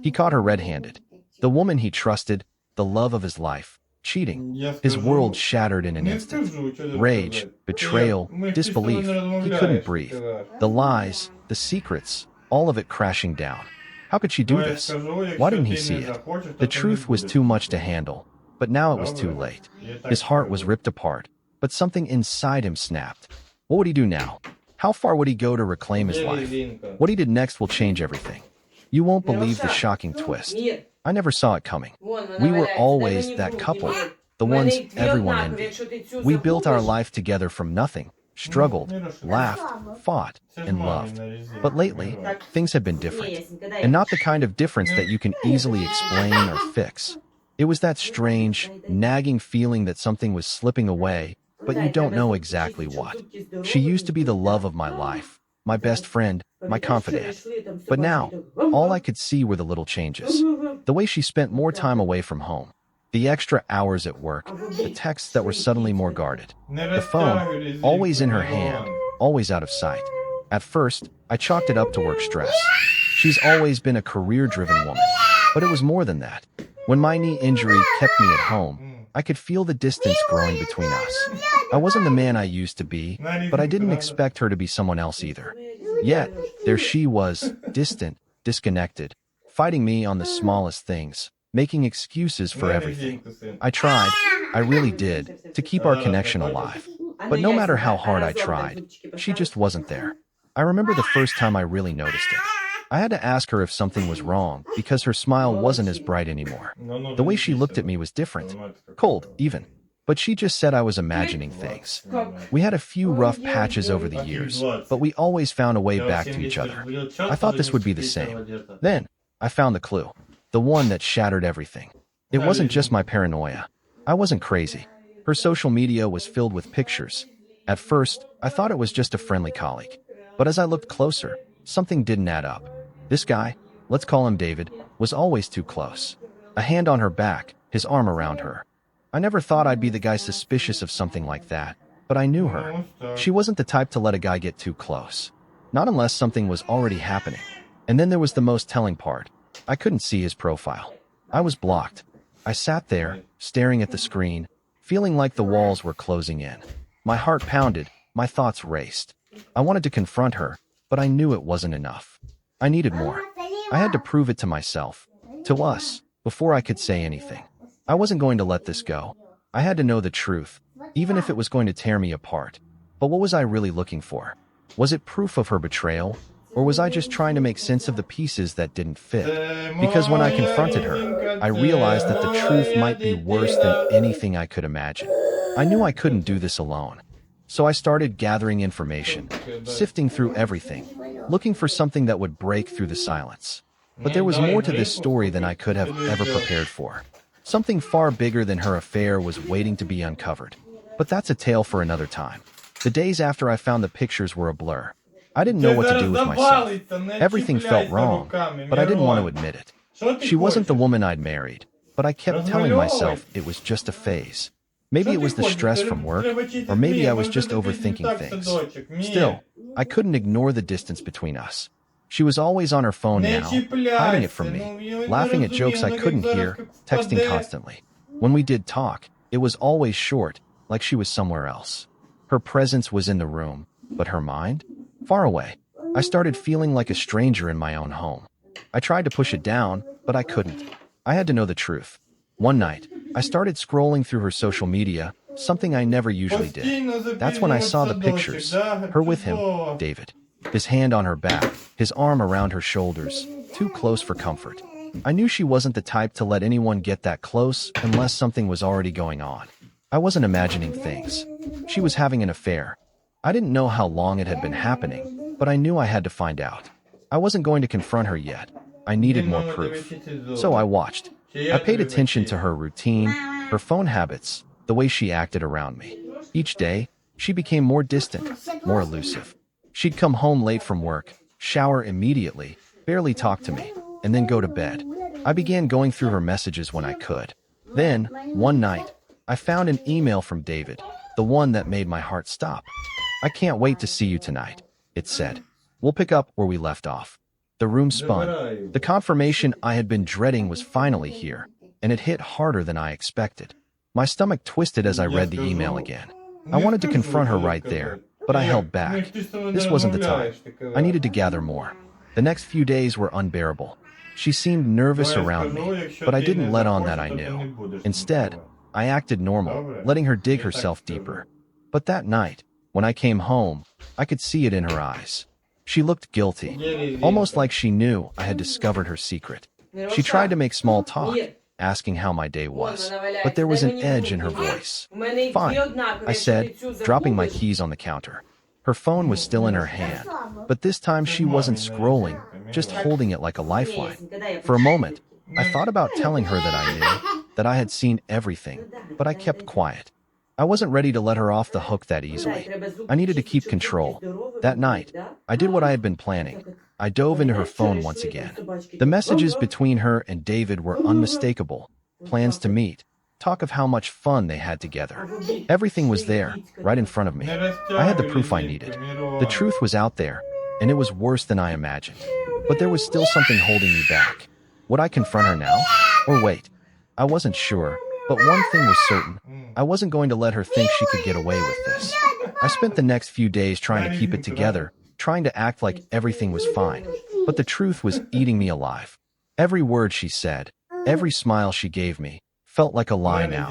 He caught her red-handed. The woman he trusted, the love of his life, cheating. His world shattered in an instant. Rage, betrayal, disbelief. He couldn't breathe. The lies, the secrets, all of it crashing down. How could she do this? Why didn't he see it? The truth was too much to handle, but now it was too late. His heart was ripped apart, but something inside him snapped. What would he do now? How far would he go to reclaim his life? What he did next will change everything. You won't believe the shocking twist. I never saw it coming. We were always that couple, the ones everyone envied. We built our life together from nothing, struggled, laughed, fought, and loved. But lately, things have been different. And not the kind of difference that you can easily explain or fix. It was that strange, nagging feeling that something was slipping away, but you don't know exactly what. She used to be the love of my life, my best friend, my confidant. But now, all I could see were the little changes. The way she spent more time away from home, the extra hours at work, the texts that were suddenly more guarded. The phone, always in her hand, always out of sight. At first, I chalked it up to work stress. She's always been a career-driven woman. But it was more than that. When my knee injury kept me at home, I could feel the distance growing between us. I wasn't the man I used to be, but I didn't expect her to be someone else either. Yet, there she was, distant, disconnected, fighting me on the smallest things, making excuses for everything. I tried, I really did, to keep our connection alive. But no matter how hard I tried, she just wasn't there. I remember the first time I really noticed it. I had to ask her if something was wrong because her smile wasn't as bright anymore. The way she looked at me was different. Cold, even. But she just said I was imagining things. We had a few rough patches over the years, but we always found a way back to each other. I thought this would be the same. Then, I found the clue. The one that shattered everything. It wasn't just my paranoia. I wasn't crazy. Her social media was filled with pictures. At first, I thought it was just a friendly colleague. But as I looked closer, something didn't add up. This guy, let's call him David, was always too close. A hand on her back, his arm around her. I never thought I'd be the guy suspicious of something like that, but I knew her. She wasn't the type to let a guy get too close. Not unless something was already happening. And then there was the most telling part. I couldn't see his profile. I was blocked. I sat there, staring at the screen, feeling like the walls were closing in. My heart pounded, my thoughts raced. I wanted to confront her, but I knew it wasn't enough. I needed more. I had to prove it to myself, to us, before I could say anything. I wasn't going to let this go. I had to know the truth, even if it was going to tear me apart. But what was I really looking for? Was it proof of her betrayal? Or was I just trying to make sense of the pieces that didn't fit? Because when I confronted her, I realized that the truth might be worse than anything I could imagine. I knew I couldn't do this alone. So I started gathering information, sifting through everything, looking for something that would break through the silence. But there was more to this story than I could have ever prepared for. Something far bigger than her affair was waiting to be uncovered. But that's a tale for another time. The days after I found the pictures were a blur. I didn't know what to do with myself. Everything felt wrong, but I didn't want to admit it. She wasn't the woman I'd married, but I kept telling myself it was just a phase. Maybe it was the stress from work, or maybe I was just overthinking things. Still, I couldn't ignore the distance between us. She was always on her phone now, hiding it from me, laughing at jokes I couldn't hear, texting constantly. When we did talk, it was always short, like she was somewhere else. Her presence was in the room, but her mind? Far away. I started feeling like a stranger in my own home. I tried to push it down, but I couldn't. I had to know the truth. One night, I started scrolling through her social media, something I never usually did. That's when I saw the pictures. Her with him, David. His hand on her back, his arm around her shoulders, too close for comfort. I knew she wasn't the type to let anyone get that close unless something was already going on. I wasn't imagining things. She was having an affair. I didn't know how long it had been happening, but I knew I had to find out. I wasn't going to confront her yet. I needed more proof. So I watched. I paid attention to her routine, her phone habits, the way she acted around me. Each day, she became more distant, more elusive. She'd come home late from work, shower immediately, barely talk to me, and then go to bed. I began going through her messages when I could. Then, one night, I found an email from David, the one that made my heart stop. "I can't wait to see you tonight," it said. "We'll pick up where we left off." The room spun. The confirmation I had been dreading was finally here, and it hit harder than I expected. My stomach twisted as I read the email again. I wanted to confront her right there, but I held back. This wasn't the time. I needed to gather more. The next few days were unbearable. She seemed nervous around me, but I didn't let on that I knew. Instead, I acted normal, letting her dig herself deeper. But that night, when I came home, I could see it in her eyes. She looked guilty, almost like she knew I had discovered her secret. She tried to make small talk, asking how my day was, but there was an edge in her voice. "Fine," I said, dropping my keys on the counter. Her phone was still in her hand, but this time she wasn't scrolling, just holding it like a lifeline. For a moment, I thought about telling her that I knew, that I had seen everything, but I kept quiet. I wasn't ready to let her off the hook that easily. I needed to keep control. That night, I did what I had been planning. I dove into her phone once again. The messages between her and David were unmistakable. Plans to meet. Talk of how much fun they had together. Everything was there, right in front of me. I had the proof I needed. The truth was out there, and it was worse than I imagined. But there was still something holding me back. Would I confront her now? Or wait? I wasn't sure, but one thing was certain. I wasn't going to let her think she could get away with this. I spent the next few days trying to keep it together, trying to act like everything was fine. But the truth was eating me alive. Every word she said, every smile she gave me, felt like a lie now.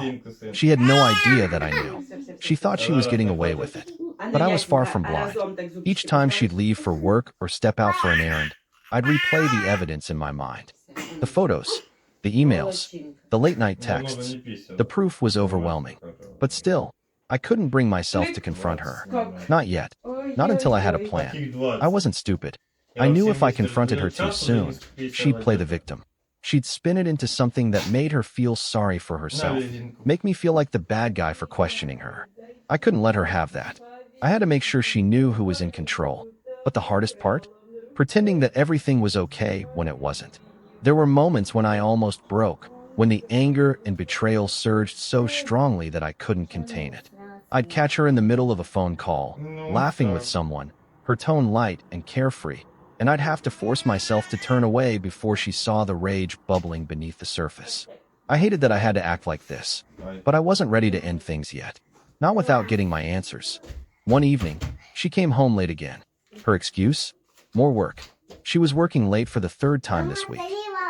She had no idea that I knew. She thought she was getting away with it. But I was far from blind. Each time she'd leave for work or step out for an errand, I'd replay the evidence in my mind. The photos, the emails, the late-night texts. The proof was overwhelming. But still, I couldn't bring myself to confront her. Not yet. Not until I had a plan. I wasn't stupid. I knew if I confronted her too soon, she'd play the victim. She'd spin it into something that made her feel sorry for herself, make me feel like the bad guy for questioning her. I couldn't let her have that. I had to make sure she knew who was in control. But the hardest part? Pretending that everything was okay when it wasn't. There were moments when I almost broke, when the anger and betrayal surged so strongly that I couldn't contain it. I'd catch her in the middle of a phone call, laughing with someone, her tone light and carefree, and I'd have to force myself to turn away before she saw the rage bubbling beneath the surface. I hated that I had to act like this, but I wasn't ready to end things yet. Not without getting my answers. One evening, she came home late again. Her excuse? More work. She was working late for the third time this week.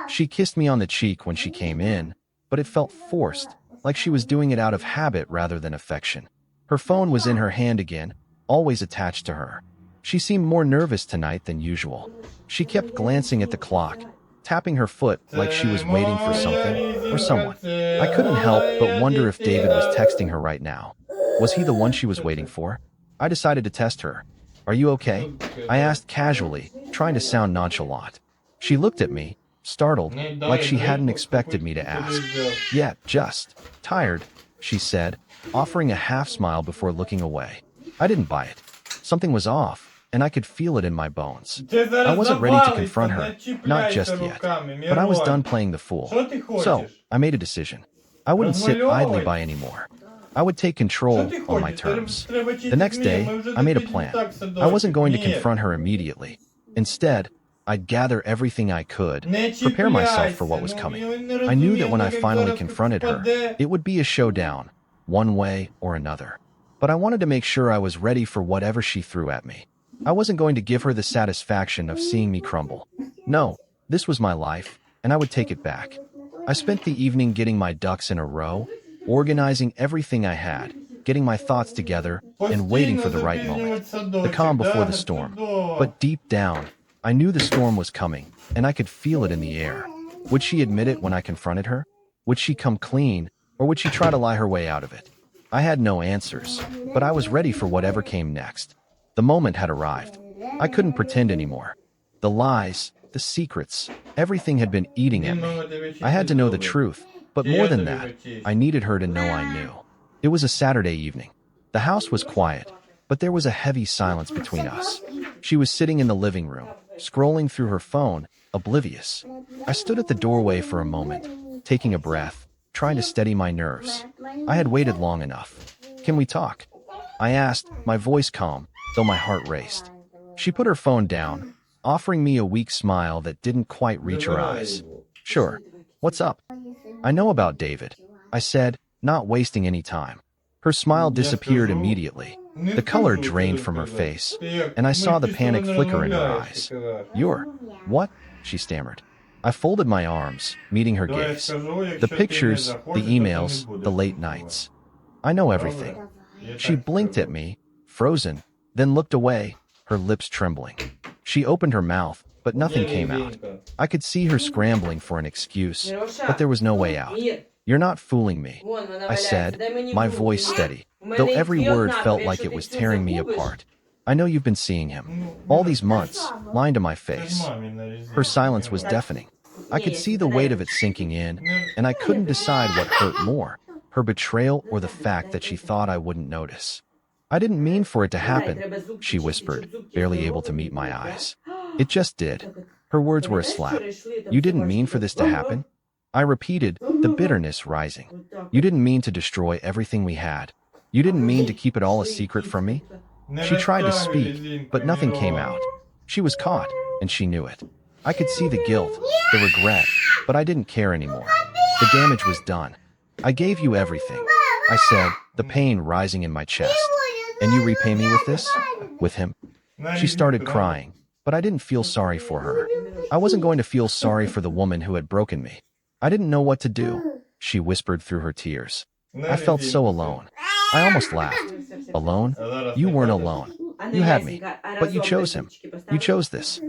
She kissed me on the cheek when she came in, but it felt forced, like she was doing it out of habit rather than affection. Her phone was in her hand again, always attached to her. She seemed more nervous tonight than usual. She kept glancing at the clock, tapping her foot like she was waiting for something or someone. I couldn't help but wonder if David was texting her right now. Was he the one she was waiting for? I decided to test her. "Are you okay?" I asked casually, trying to sound nonchalant. She looked at me, startled, like she hadn't expected me to ask. "Yeah, just tired," she said, offering a half smile before looking away. I didn't buy it. Something was off, and I could feel it in my bones. I wasn't ready to confront her, not just yet, but I was done playing the fool. So, I made a decision. I wouldn't sit idly by anymore. I would take control on my terms. The next day, I made a plan. I wasn't going to confront her immediately. Instead, I'd gather everything I could, prepare myself for what was coming. I knew that when I finally confronted her, it would be a showdown, one way or another. But I wanted to make sure I was ready for whatever she threw at me. I wasn't going to give her the satisfaction of seeing me crumble. No, this was my life, and I would take it back. I spent the evening getting my ducks in a row, organizing everything I had, getting my thoughts together, and waiting for the right moment. The calm before the storm. But deep down, I knew the storm was coming, and I could feel it in the air. Would she admit it when I confronted her? Would she come clean, or would she try to lie her way out of it? I had no answers, but I was ready for whatever came next. The moment had arrived. I couldn't pretend anymore. The lies, the secrets, everything had been eating at me. I had to know the truth, but more than that, I needed her to know I knew. It was a Saturday evening. The house was quiet, but there was a heavy silence between us. She was sitting in the living room, scrolling through her phone, oblivious. I stood at the doorway for a moment, taking a breath, trying to steady my nerves. I had waited long enough. "Can we talk?" I asked, my voice calm, though my heart raced. She put her phone down, offering me a weak smile that didn't quite reach her eyes. Sure. What's up? I know about David, I said, not wasting any time. Her smile disappeared immediately. The color drained from her face, and I saw the panic flicker in her eyes. You're... what? She stammered. I folded my arms, meeting her gaze. The pictures, the emails, the late nights. I know everything. She blinked at me, frozen, then looked away, her lips trembling. She opened her mouth, but nothing came out. I could see her scrambling for an excuse, but there was no way out. You're not fooling me, I said, my voice steady, though every word felt like it was tearing me apart. I know you've been seeing him. All these months, lying to my face. Her silence was deafening. I could see the weight of it sinking in, and I couldn't decide what hurt more, her betrayal or the fact that she thought I wouldn't notice. I didn't mean for it to happen, she whispered, barely able to meet my eyes. It just did. Her words were a slap. You didn't mean for this to happen? I repeated, the bitterness rising. You didn't mean to destroy everything we had. You didn't mean to keep it all a secret from me? She tried to speak, but nothing came out. She was caught, and she knew it. I could see the guilt, the regret, but I didn't care anymore. The damage was done. I gave you everything, I said, the pain rising in my chest. And you repay me with this? With him? She started crying, but I didn't feel sorry for her. I wasn't going to feel sorry for the woman who had broken me. I didn't know what to do, she whispered through her tears. I felt so alone. I almost laughed. Alone? You weren't alone. You had me, but you chose him. You chose this.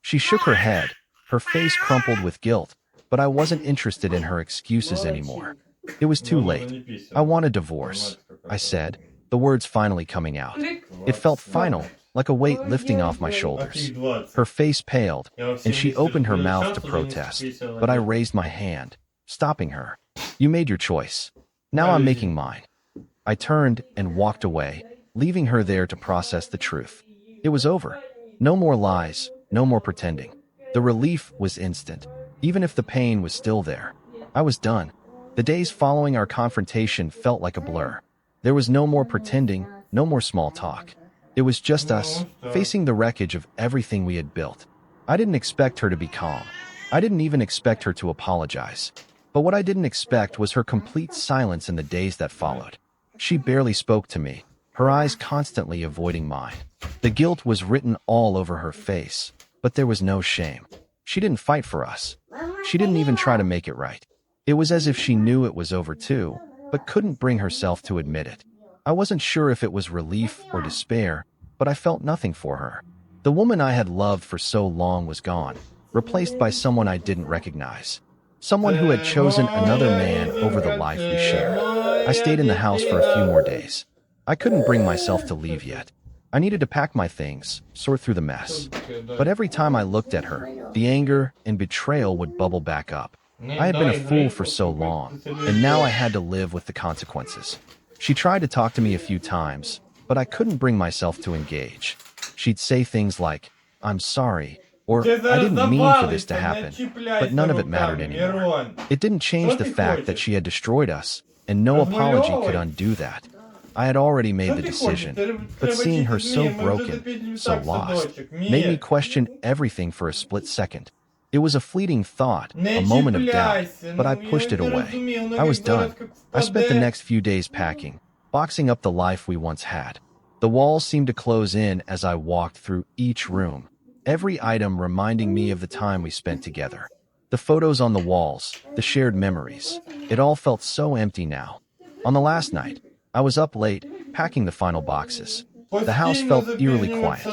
She shook her head, her face crumpled with guilt, but I wasn't interested in her excuses anymore. It was too late. I want a divorce, I said, the words finally coming out. It felt final, like a weight lifting off my shoulders. Her face paled, and she opened her mouth to protest, but I raised my hand, stopping her. You made your choice. Now I'm making mine. I turned and walked away, leaving her there to process the truth. It was over. No more lies, no more pretending. The relief was instant, even if the pain was still there. I was done. The days following our confrontation felt like a blur. There was no more pretending, no more small talk. It was just us, facing the wreckage of everything we had built. I didn't expect her to be calm. I didn't even expect her to apologize. But what I didn't expect was her complete silence in the days that followed. She barely spoke to me, her eyes constantly avoiding mine. The guilt was written all over her face, but there was no shame. She didn't fight for us. She didn't even try to make it right. It was as if she knew it was over too, but couldn't bring herself to admit it. I wasn't sure if it was relief or despair, but I felt nothing for her. The woman I had loved for so long was gone, replaced by someone I didn't recognize. Someone who had chosen another man over the life we shared. I stayed in the house for a few more days. I couldn't bring myself to leave yet. I needed to pack my things, sort through the mess. But every time I looked at her, the anger and betrayal would bubble back up. I had been a fool for so long, and now I had to live with the consequences. She tried to talk to me a few times, but I couldn't bring myself to engage. She'd say things like, I'm sorry, or I didn't mean for this to happen, but none of it mattered anymore. It didn't change the fact that she had destroyed us, and no apology could undo that. I had already made the decision, but seeing her so broken, so lost, made me question everything for a split second. It was a fleeting thought, a moment of doubt, but I pushed it away. I was done. I spent the next few days packing, boxing up the life we once had. The walls seemed to close in as I walked through each room, every item reminding me of the time we spent together. The photos on the walls, the shared memories, it all felt so empty now. On the last night, I was up late, packing the final boxes. The house felt eerily quiet.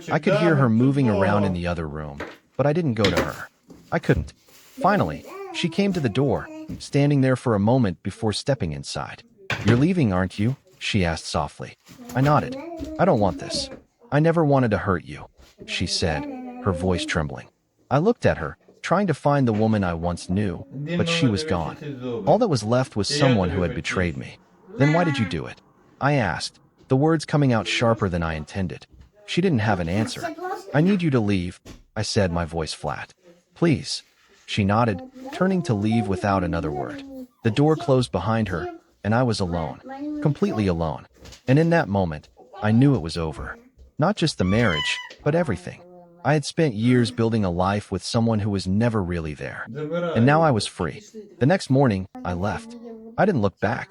I could hear her moving around in the other room, but I didn't go to her. I couldn't. Finally, she came to the door, standing there for a moment before stepping inside. You're leaving, aren't you? She asked softly. I nodded. I don't want this. I never wanted to hurt you, she said, her voice trembling. I looked at her, trying to find the woman I once knew, but she was gone. All that was left was someone who had betrayed me. Then why did you do it? I asked, the words coming out sharper than I intended. She didn't have an answer. I need you to leave, I said, my voice flat. Please. She nodded, turning to leave without another word. The door closed behind her, and I was alone, completely alone. And in that moment, I knew it was over. Not just the marriage, but everything. I had spent years building a life with someone who was never really there. And now I Забираю. was free. The next morning, I left. I didn't look back.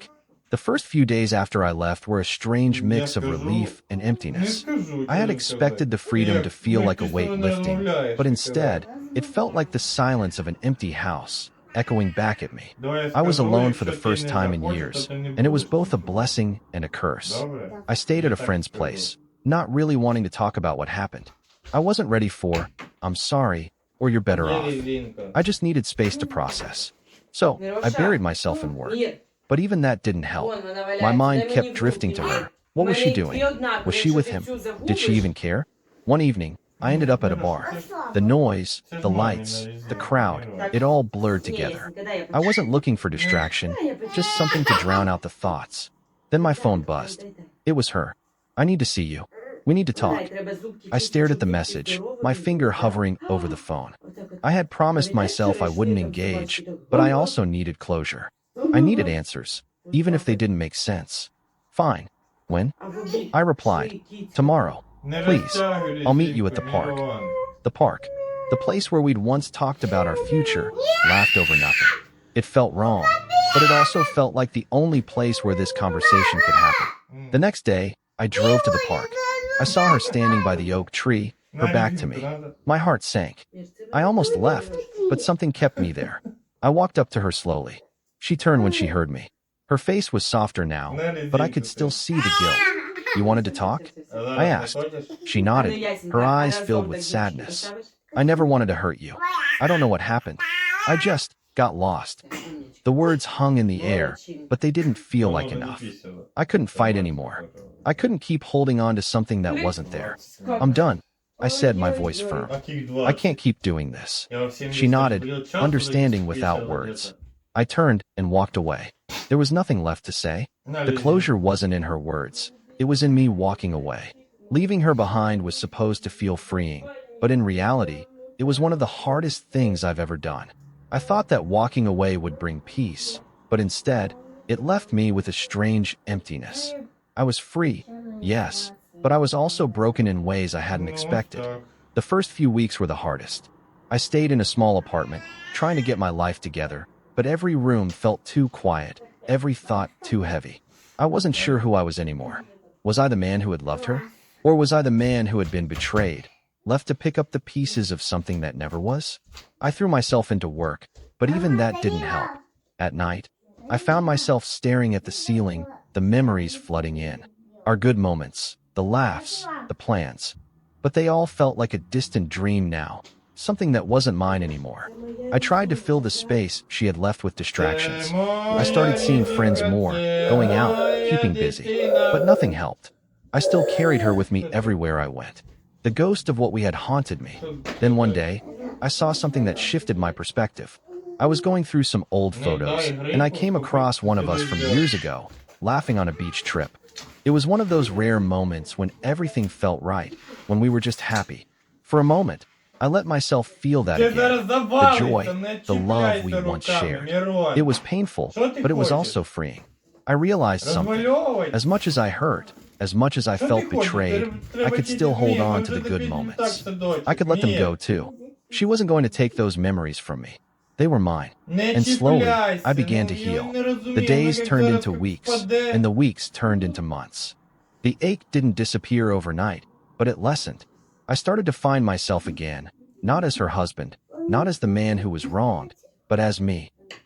The first few days after I left were a strange Я mix of скажу, relief and не emptiness. скажу, I had чесно сказати. expected the freedom to feel like a weight Тактично не lifting, розмовляєш, but як казав. instead, it felt like the silence of an empty house, echoing back at me. Давай я I was скажу, alone for the якщо ти first не time in захочеш, то years, ти не and it was будеш both a нічого. blessing and a curse. Добре? I stayed at Я a так friend's скажу. place, not really wanting to talk about what happened. I wasn't ready for, "I'm sorry," or "you're better Є off." Лінка. I just needed space to process. So, I buried myself in work. But even that didn't help. My mind kept drifting to her. What was she doing? Was she with him? Did she even care? One evening, I ended up at a bar. The noise, the lights, the crowd, it all blurred together. I wasn't looking for distraction, just something to drown out the thoughts. Then my phone buzzed. It was her. "I need to see you. We need to talk." I stared at the message, my finger hovering over the phone. I had promised myself I wouldn't engage, but I also needed closure. I needed answers, even if they didn't make sense. "Fine. When?" I replied, "Tomorrow. Не Please, розтягуй I'll meet you at the лісінку, park." Мілан. The park. The place where we'd once talked about our future, laughed over nothing. It felt wrong, but it also felt like the only place where this conversation could happen. The next day, I drove to the park. I saw her standing by the oak tree, her back to me. My heart sank. I almost left, but something kept me there. I walked up to her slowly. She turned when she heard me. Her face was softer now, but I could still see the guilt. "You wanted to talk?" I asked. She nodded, her eyes filled with sadness. "I never wanted to hurt you. I don't know what happened. I just got lost." The words hung in the air, but they didn't feel like enough. I couldn't fight anymore. I couldn't keep holding on to something that wasn't there. "I'm done," I said, my voice firm. "I can't keep doing this." She nodded, understanding without words. I turned and walked away. There was nothing left to say. The closure wasn't in her words. It was in me walking away. Leaving her behind was supposed to feel freeing, but in reality, it was one of the hardest things I've ever done. I thought that walking away would bring peace, but instead, it left me with a strange emptiness. I was free, yes, but I was also broken in ways I hadn't expected. The first few weeks were the hardest. I stayed in a small apartment, trying to get my life together, but every room felt too quiet, every thought too heavy. I wasn't sure who I was anymore. Was I the man who had loved her? Or was I the man who had been betrayed, left to pick up the pieces of something that never was? I threw myself into work, but even that didn't help. At night, I found myself staring at the ceiling, the memories flooding in. Our good moments, the laughs, the plans. But they all felt like a distant dream now, something that wasn't mine anymore. I tried to fill the space she had left with distractions. I started seeing friends more, going out, keeping busy, but nothing helped. I still carried her with me everywhere I went. The ghost of what we had haunted me. Then one day, I saw something that shifted my perspective. I was going through some old photos, and I came across one of us from years ago, laughing on a beach trip. It was one of those rare moments when everything felt right, when we were just happy. For a moment, I let myself feel that again. The joy, the love we once shared. It was painful, but it was also freeing. I realized something. As much as I hurt, as much as I felt betrayed, I could still hold on to the good moments. I could let them go too. She wasn't going to take those memories from me. They were mine. And slowly, I began to heal. The days turned into weeks, and the weeks turned into months. The ache didn't disappear overnight, but it lessened. I started to find myself again, not as her husband, not as the man who was wronged, but as me.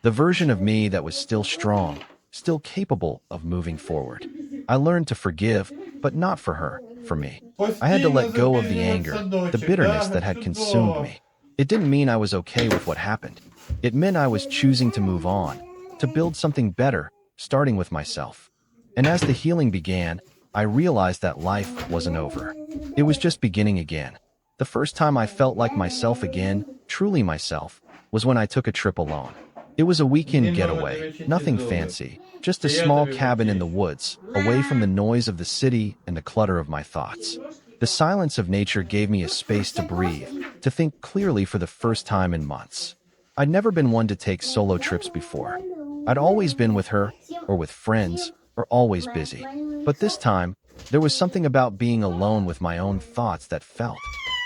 The version of me that was still strong, still capable of moving forward. I learned to forgive, but not for her, for me. I had to let go of the anger, the bitterness that had consumed me. It didn't mean I was okay with what happened. It meant I was choosing to move on, to build something better, starting with myself. And as the healing began, I realized that life wasn't over. It was just beginning again. The first time I felt like myself again, truly myself, was when I took a trip alone. It was a weekend getaway, nothing fancy, just a small cabin in the woods, away from the noise of the city and the clutter of my thoughts. The silence of nature gave me a space to breathe, to think clearly for the first time in months. I'd never been one to take solo trips before. I'd always been with her, or with friends, or always busy. But this time, there was something about being alone with my own thoughts that felt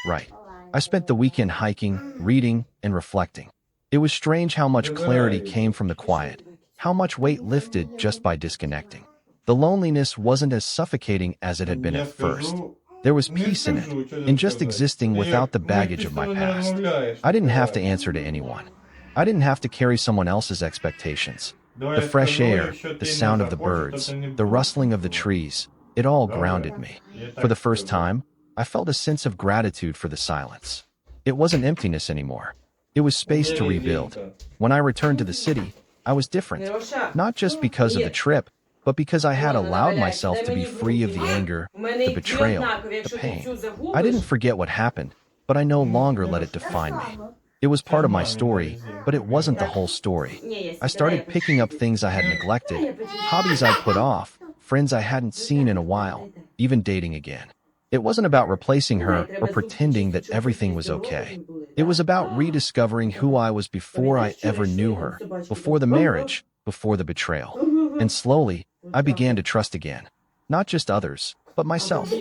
right. I spent the weekend hiking, reading, and reflecting. It was strange how much clarity came from the quiet, how much weight lifted just by disconnecting. The loneliness wasn't as suffocating as it had been at first. There was peace in it, in just existing without the baggage of my past. I didn't have to answer to anyone. I didn't have to carry someone else's expectations. The fresh air, the sound of the birds, the rustling of the trees, it all grounded me. For the first time, I felt a sense of gratitude for the silence. It wasn't emptiness anymore. It was space to rebuild. When I returned to the city, I was different. Not just because of the trip, but because I had allowed myself to be free of the anger, the betrayal, the pain. I didn't forget what happened, but I no longer let it define me. It was part of my story, but it wasn't the whole story. I started picking up things I had neglected, hobbies I'd put off, friends I hadn't seen in a while, even dating again. It wasn't about replacing her or pretending that everything was okay. It was about rediscovering who I was before I ever knew her, before the marriage, before the betrayal. And slowly, I began to trust again. Not just others, but myself.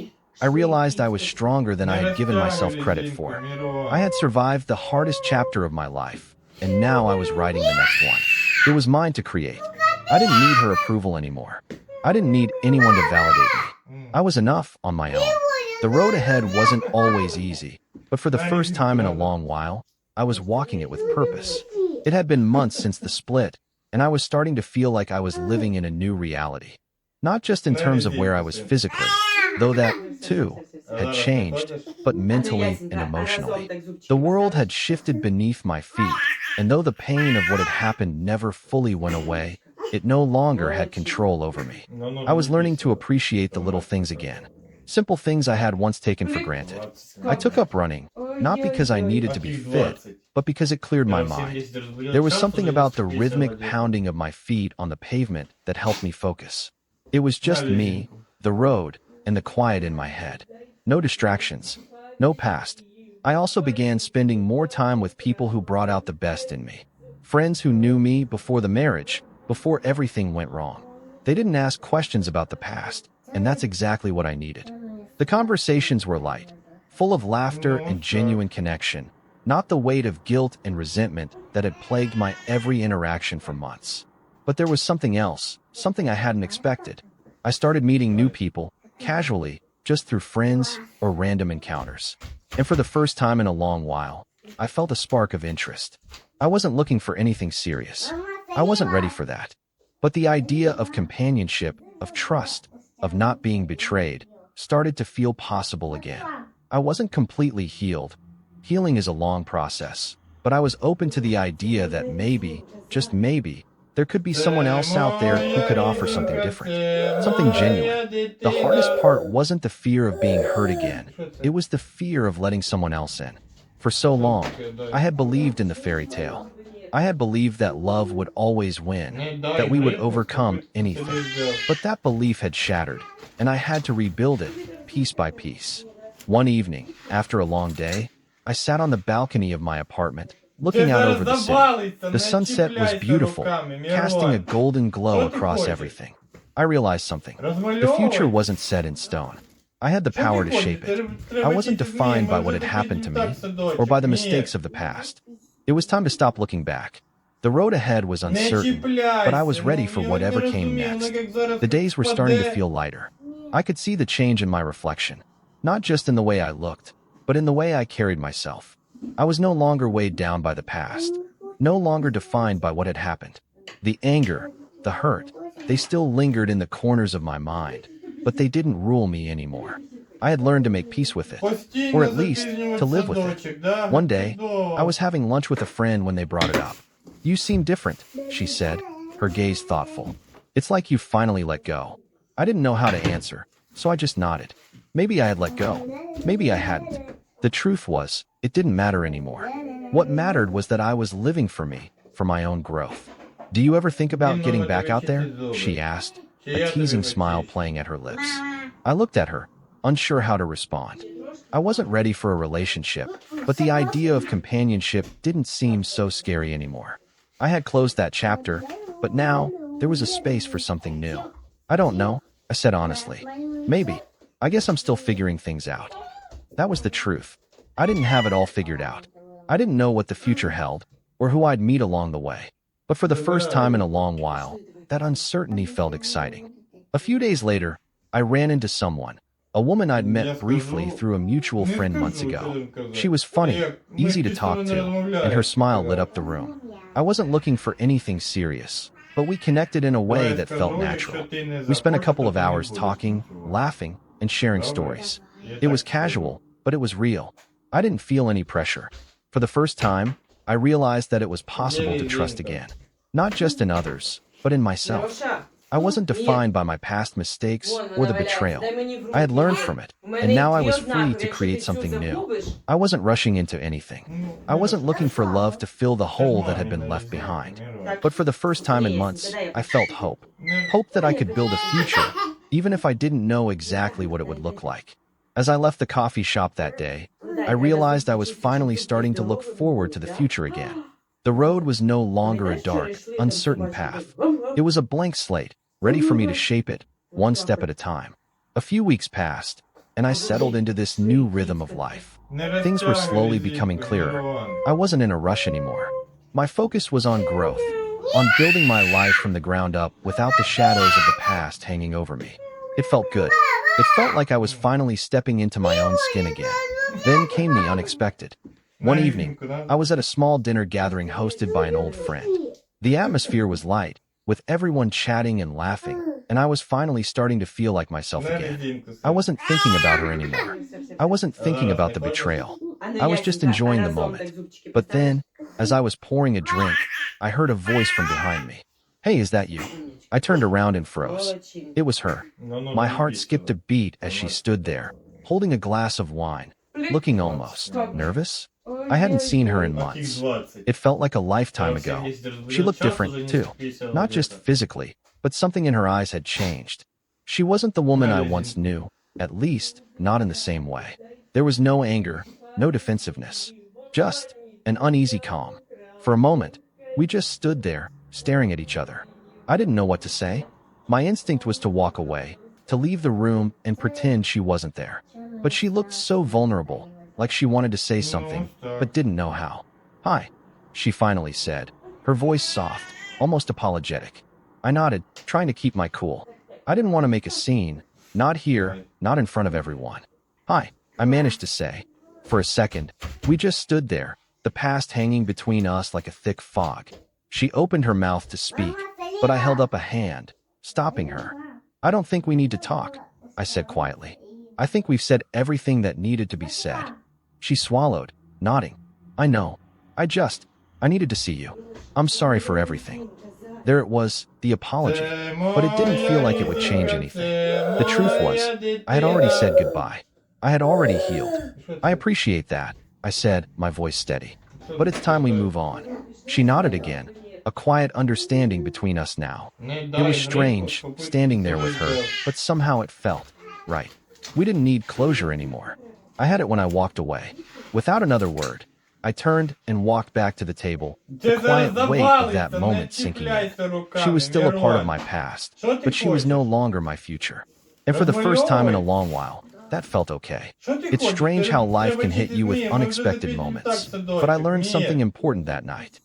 I realized I was stronger than I had given myself credit for. I had survived the hardest chapter of my life, and now I was writing the next one. It was mine to create. I didn't need her approval anymore. I didn't need anyone to validate me. I was enough on my own. The road ahead wasn't always easy, but for the first time in a long while, I was walking it with purpose. It had been months since the split, and I was starting to feel like I was living in a new reality. Not just in terms of where I was physically, though that, too, had changed, but mentally and emotionally. The world had shifted beneath my feet, and though the pain of what had happened never fully went away, it no longer had control over me. I was learning to appreciate the little things again. Simple things I had once taken for granted. I took up running, not because I needed to be fit, but because it cleared my mind. There was something about the rhythmic pounding of my feet on the pavement that helped me focus. It was just me, the road, and the quiet in my head. No distractions, no past. I also began spending more time with people who brought out the best in me. Friends who knew me before the marriage, before everything went wrong. They didn't ask questions about the past, and that's exactly what I needed. The conversations were light, full of laughter and genuine connection, not the weight of guilt and resentment that had plagued my every interaction for months. But there was something else, something I hadn't expected. I started meeting new people, casually, just through friends or random encounters. And for the first time in a long while, I felt a spark of interest. I wasn't looking for anything serious. I wasn't ready for that. But the idea of companionship, of trust, of not being betrayed, started to feel possible again. I wasn't completely healed. Healing is a long process. But I was open to the idea that maybe, just maybe, there could be someone else out there who could offer something different, something genuine. The hardest part wasn't the fear of being hurt again. It was the fear of letting someone else in. For so long, I had believed in the fairy tale. I had believed that love would always win, that we would overcome anything. But that belief had shattered, and I had to rebuild it, piece by piece. One evening, after a long day, I sat on the balcony of my apartment, looking out over the city. The sunset was beautiful, casting a golden glow across everything. I realized something. The future wasn't set in stone. I had the power to shape it. I wasn't defined by what had happened to me, or by the mistakes of the past. It was time to stop looking back. The road ahead was uncertain, but I was ready for whatever came next. The days were starting to feel lighter. I could see the change in my reflection, not just in the way I looked, but in the way I carried myself. I was no longer weighed down by the past, no longer defined by what had happened. The anger, the hurt, they still lingered in the corners of my mind, but they didn't rule me anymore. I had learned to make peace with it, or at least to live with it. One day, I was having lunch with a friend when they brought it up. "You seem different," she said, her gaze thoughtful. "It's like you finally let go." I didn't know how to answer, so I just nodded. Maybe I had let go. Maybe I hadn't. The truth was, it didn't matter anymore. What mattered was that I was living for me, for my own growth. "Do you ever think about getting back out there?" she asked, a teasing smile playing at her lips. I looked at her, unsure how to respond. I wasn't ready for a relationship, but the idea of companionship didn't seem so scary anymore. I had closed that chapter, but now there was a space for something new. "I don't know," I said honestly. "Maybe. I guess I'm still figuring things out." That was the truth. I didn't have it all figured out. I didn't know what the future held, or who I'd meet along the way. But for the first time in a long while, that uncertainty felt exciting. A few days later, I ran into someone, a woman I'd met briefly through a mutual friend months ago. She was funny, easy to talk to, and her smile lit up the room. I wasn't looking for anything serious, but we connected in a way that felt natural. We spent a couple of hours talking, laughing, and sharing stories. It was casual, but it was real. I didn't feel any pressure. For the first time, I realized that it was possible to trust again, not just in others, but in myself. I wasn't defined by my past mistakes or the betrayal. I had learned from it, and now I was free to create something new. I wasn't rushing into anything. I wasn't looking for love to fill the hole that had been left behind. But for the first time in months, I felt hope. Hope that I could build a future, even if I didn't know exactly what it would look like. As I left the coffee shop that day, I realized I was finally starting to look forward to the future again. The road was no longer a dark, uncertain path. It was a blank slate, ready for me to shape it, one step at a time. A few weeks passed, and I settled into this new rhythm of life. Things were slowly becoming clearer. I wasn't in a rush anymore. My focus was on growth, on building my life from the ground up without the shadows of the past hanging over me. It felt good. It felt like I was finally stepping into my own skin again. Then came the unexpected. One evening, I was at a small dinner gathering hosted by an old friend. The atmosphere was light, with everyone chatting and laughing, and I was finally starting to feel like myself again. I wasn't thinking about her anymore. I wasn't thinking about the betrayal. I was just enjoying the moment. But then, as I was pouring a drink, I heard a voice from behind me. "Hey, is that you?" I turned around and froze. It was her. My heart skipped a beat as she stood there, holding a glass of wine, looking almost nervous. I hadn't seen her in months. It felt like a lifetime ago. She looked different, too. Not just physically, but something in her eyes had changed. She wasn't the woman I once knew, at least not in the same way. There was no anger, no defensiveness, just an uneasy calm. For a moment, we just stood there, staring at each other. I didn't know what to say. My instinct was to walk away, to leave the room and pretend she wasn't there. But she looked so vulnerable, like she wanted to say something, but didn't know how. "Hi," she finally said, her voice soft, almost apologetic. I nodded, trying to keep my cool. I didn't want to make a scene, not here, not in front of everyone. "Hi," I managed to say. For a second, we just stood there, the past hanging between us like a thick fog. She opened her mouth to speak, but I held up a hand, stopping her. "I don't think we need to talk," I said quietly. "I think we've said everything that needed to be said." She swallowed, nodding. "I know. I needed to see you. I'm sorry for everything." There it was, the apology. But it didn't feel like it would change anything. The truth was, I had already said goodbye. I had already healed. "I appreciate that," I said, my voice steady. "But it's time we move on." She nodded again, a quiet understanding between us now. It was strange, standing there with her, but somehow it felt right. We didn't need closure anymore. I had it when I walked away. Without another word, I turned and walked back to the table, the quiet weight of that moment sinking in. She was still a part of my past, but she was no longer my future. And for the first time in a long while, that felt okay. It's strange how life can hit you with unexpected moments, but I learned something important that night.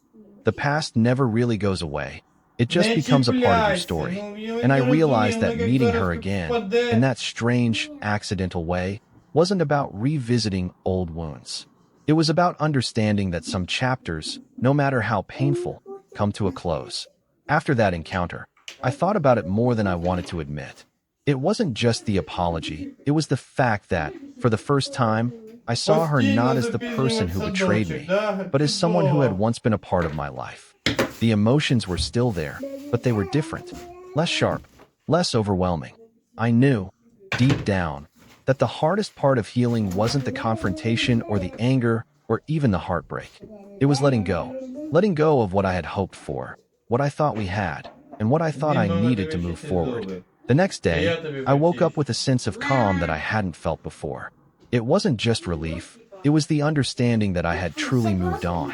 The past never really goes away. It just becomes a part of your story. And I realized that meeting her again, in that strange, accidental way, wasn't about revisiting old wounds. It was about understanding that some chapters, no matter how painful, come to a close. After that encounter, I thought about it more than I wanted to admit. It wasn't just the apology, it was the fact that, for the first time, I saw her not as the person who betrayed me, but as someone who had once been a part of my life. The emotions were still there, but they were different, less sharp, less overwhelming. I knew, deep down, that the hardest part of healing wasn't the confrontation or the anger or even the heartbreak. It was letting go of what I had hoped for, what I thought we had, and what I thought I needed to move forward. The next day, I woke up with a sense of calm that I hadn't felt before. It wasn't just relief, it was the understanding that I had truly moved on.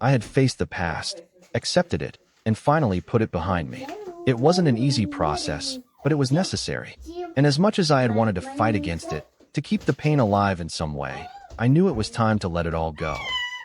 I had faced the past, accepted it, and finally put it behind me. It wasn't an easy process, but it was necessary. And as much as I had wanted to fight against it, to keep the pain alive in some way, I knew it was time to let it all go.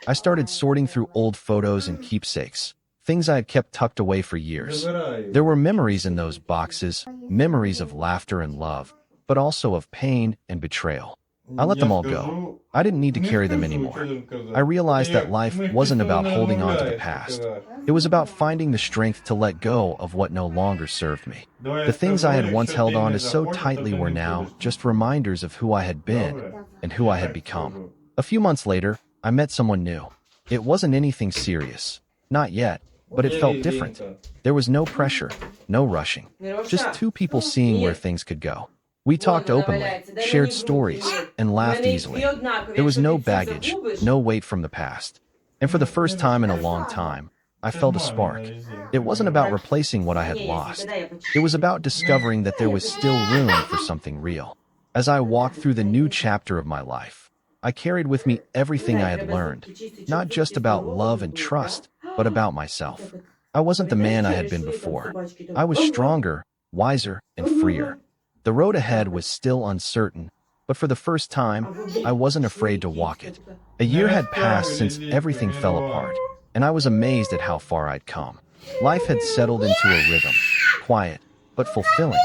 I started sorting through old photos and keepsakes, things I had kept tucked away for years. There were memories in those boxes, memories of laughter and love, but also of pain and betrayal. I let them all go. I didn't need to carry them anymore. I realized that life wasn't about holding on to the past. It was about finding the strength to let go of what no longer served me. The things I had once held on to so tightly were now just reminders of who I had been and who I had become. A few months later, I met someone new. It wasn't anything serious. Not yet, but it felt different. There was no pressure, no rushing. Just two people seeing where things could go. We talked openly, shared stories, and laughed easily. There was no baggage, no weight from the past. And for the first time in a long time, I felt a spark. It wasn't about replacing what I had lost. It was about discovering that there was still room for something real. As I walked through the new chapter of my life, I carried with me everything I had learned, not just about love and trust, but about myself. I wasn't the man I had been before. I was stronger, wiser, and freer. The road ahead was still uncertain, but for the first time, I wasn't afraid to walk it. A year had passed since everything fell apart, and I was amazed at how far I'd come. Life had settled into a rhythm, quiet, but fulfilling.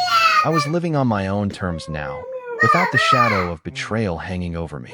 I was living on my own terms now, without the shadow of betrayal hanging over me.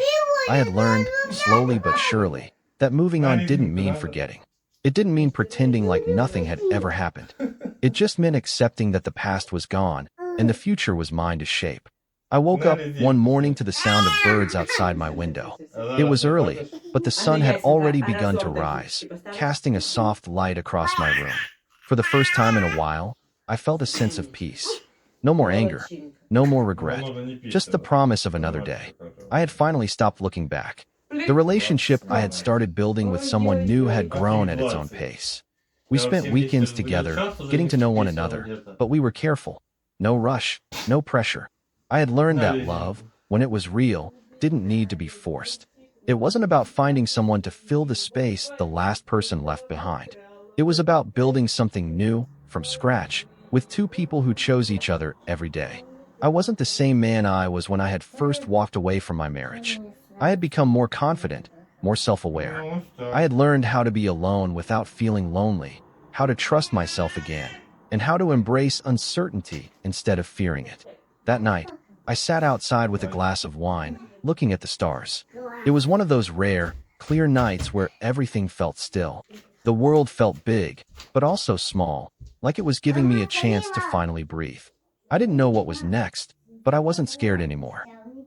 I had learned, slowly but surely, that moving on didn't mean forgetting. It didn't mean pretending like nothing had ever happened. It just meant accepting that the past was gone, and the future was mine to shape. I woke up one morning to the sound of birds outside my window. It was early, but the sun had already begun to rise, casting a soft light across my room. For the first time in a while, I felt a sense of peace. No more anger, no more regret, just the promise of another day. I had finally stopped looking back. The relationship I had started building with someone new had grown at its own pace. We spent weekends together, getting to know one another, but we were careful. No rush, no pressure. I had learned that love, when it was real, didn't need to be forced. It wasn't about finding someone to fill the space the last person left behind. It was about building something new, from scratch, with two people who chose each other every day. I wasn't the same man I was when I had first walked away from my marriage. I had become more confident, more self-aware. I had learned how to be alone without feeling lonely, how to trust myself again, and how to embrace uncertainty instead of fearing it. That night, I sat outside with a glass of wine, looking at the stars. It was one of those rare, clear nights where everything felt still. The world felt big, but also small, like it was giving me a chance to finally breathe. I didn't know what was next, but I wasn't scared anymore.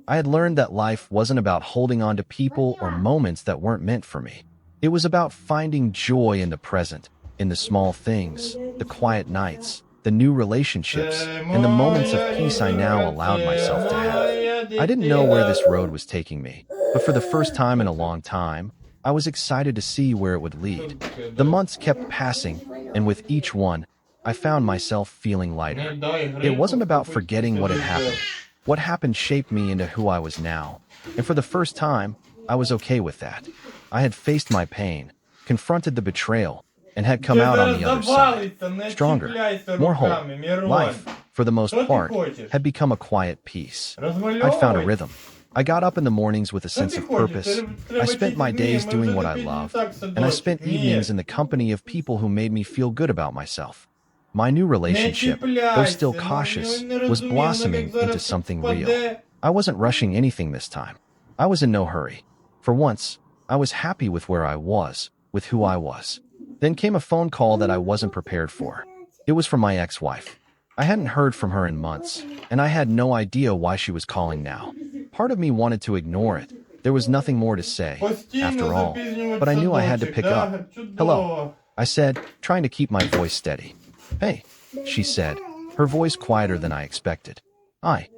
I had learned that life wasn't about holding on to people or moments that weren't meant for me. It was about finding joy in the present, in the small things, the quiet nights, the new relationships, and the moments of peace I now allowed myself to have. I didn't know where this road was taking me, but for the first time in a long time, I was excited to see where it would lead. The months kept passing, and with each one, I found myself feeling lighter. It wasn't about forgetting what had happened. What happened shaped me into who I was now, and for the first time, I was okay with that. I had faced my pain, confronted the betrayal, and had come out on the other side, stronger, more whole. Life, for the most part, had become a quiet peace. I'd found a rhythm. I got up in the mornings with a sense of purpose. I spent my days doing what I loved, and I spent evenings in the company of people who made me feel good about myself. My new relationship, though still cautious, was blossoming into something real. I wasn't rushing anything this time. I was in no hurry. For once, I was happy with where I was, with who I was. Then came a phone call that I wasn't prepared for. It was from my ex-wife. I hadn't heard from her in months, and I had no idea why she was calling now. Part of me wanted to ignore it. There was nothing more to say, after all, but I knew I had to pick up. "Hello," I said, trying to keep my voice steady. "Hey," she said, her voice quieter than I expected. "Hi.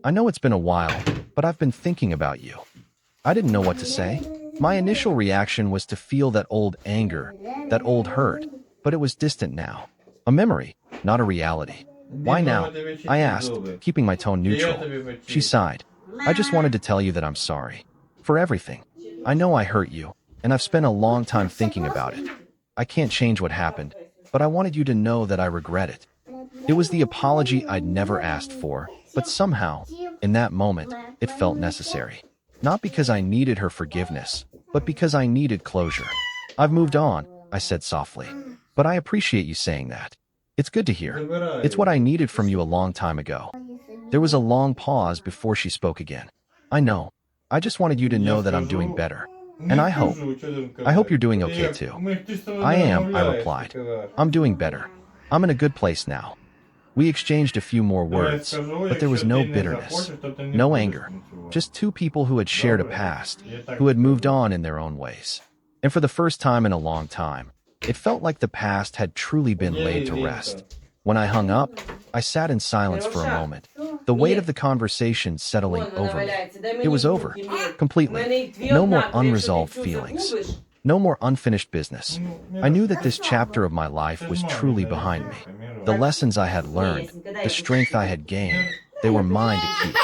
I know it's been a while, but I've been thinking about you." I didn't know what to say. My initial reaction was to feel that old anger, that old hurt, but it was distant now. A memory, not a reality. "Why now?" I asked, keeping my tone neutral. She sighed. "I just wanted to tell you that I'm sorry. For everything. I know I hurt you, and I've spent a long time thinking about it. I can't change what happened, but I wanted you to know that I regret it." It was the apology I'd never asked for, but somehow, in that moment, it felt necessary. not because I needed her forgiveness, but because I needed closure. I've moved on, I said softly. But I appreciate you saying that. It's good to hear. It's what I needed from you a long time ago. There was a long pause before she spoke again. I know. I just wanted you to know that I'm doing better. And I hope you're doing okay too. I am, I replied. I'm doing better. I'm in a good place now. We exchanged a few more words, but there was no bitterness, no anger, just two people who had shared a past, who had moved on in their own ways. And for the first time in a long time, it felt like the past had truly been laid to rest. When I hung up, I sat in silence for a moment, the weight of the conversation settling over me. It was over, completely. No more unresolved feelings. No more unfinished business. I knew that this chapter of my life was truly behind me. The lessons I had learned, the strength I had gained, they were mine to keep.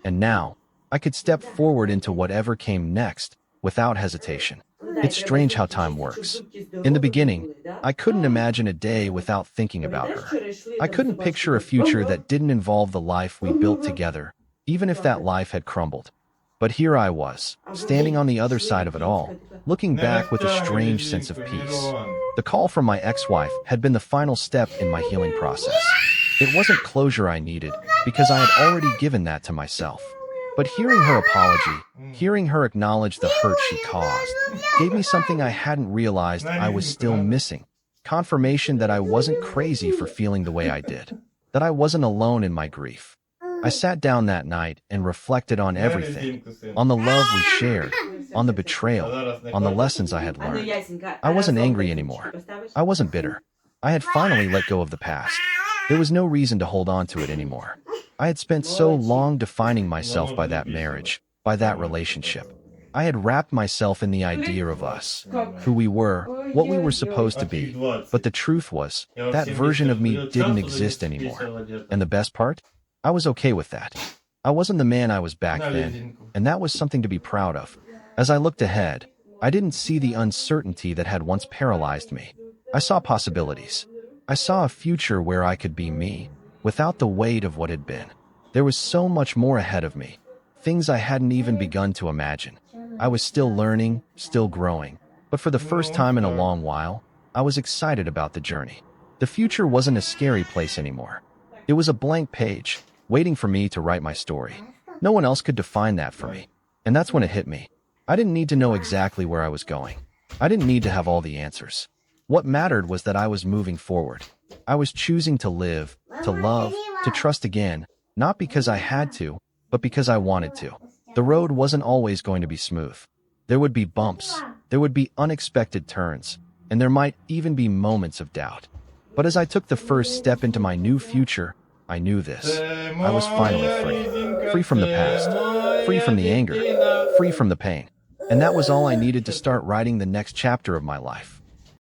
And now, I could step forward into whatever came next without hesitation. It's strange how time works. In the beginning, I couldn't imagine a day without thinking about her. I couldn't picture a future that didn't involve the life we built together, even if that life had crumbled. But here I was, standing on the other side of it all, looking back with a strange sense of peace. The call from my ex-wife had been the final step in my healing process. It wasn't closure I needed, because I had already given that to myself. But hearing her apology, hearing her acknowledge the hurt she caused, gave me something I hadn't realized I was still missing. Confirmation that I wasn't crazy for feeling the way I did, that I wasn't alone in my grief. I sat down that night and reflected on everything, on the love we shared, on the betrayal, on the lessons I had learned. I wasn't angry anymore. I wasn't bitter. I had finally let go of the past. There was no reason to hold on to it anymore. I had spent so long defining myself by that marriage, by that relationship. I had wrapped myself in the idea of us, who we were, what we were supposed to be. But the truth was, that version of me didn't exist anymore. And the best part? I was okay with that. I wasn't the man I was back then, and that was something to be proud of. As I looked ahead, I didn't see the uncertainty that had once paralyzed me. I saw possibilities. I saw a future where I could be me, without the weight of what had been. There was so much more ahead of me, things I hadn't even begun to imagine. I was still learning, still growing, but for the first time in a long while, I was excited about the journey. The future wasn't a scary place anymore. It was a blank page, waiting for me to write my story. No one else could define that for me. And that's when it hit me. I didn't need to know exactly where I was going. I didn't need to have all the answers. What mattered was that I was moving forward. I was choosing to live, to love, to trust again, not because I had to, but because I wanted to. The road wasn't always going to be smooth. There would be bumps, there would be unexpected turns, and there might even be moments of doubt. But as I took the first step into my new future, I knew this. I was finally free. Free from the past. Free from the anger. Free from the pain. And that was all I needed to start writing the next chapter of my life.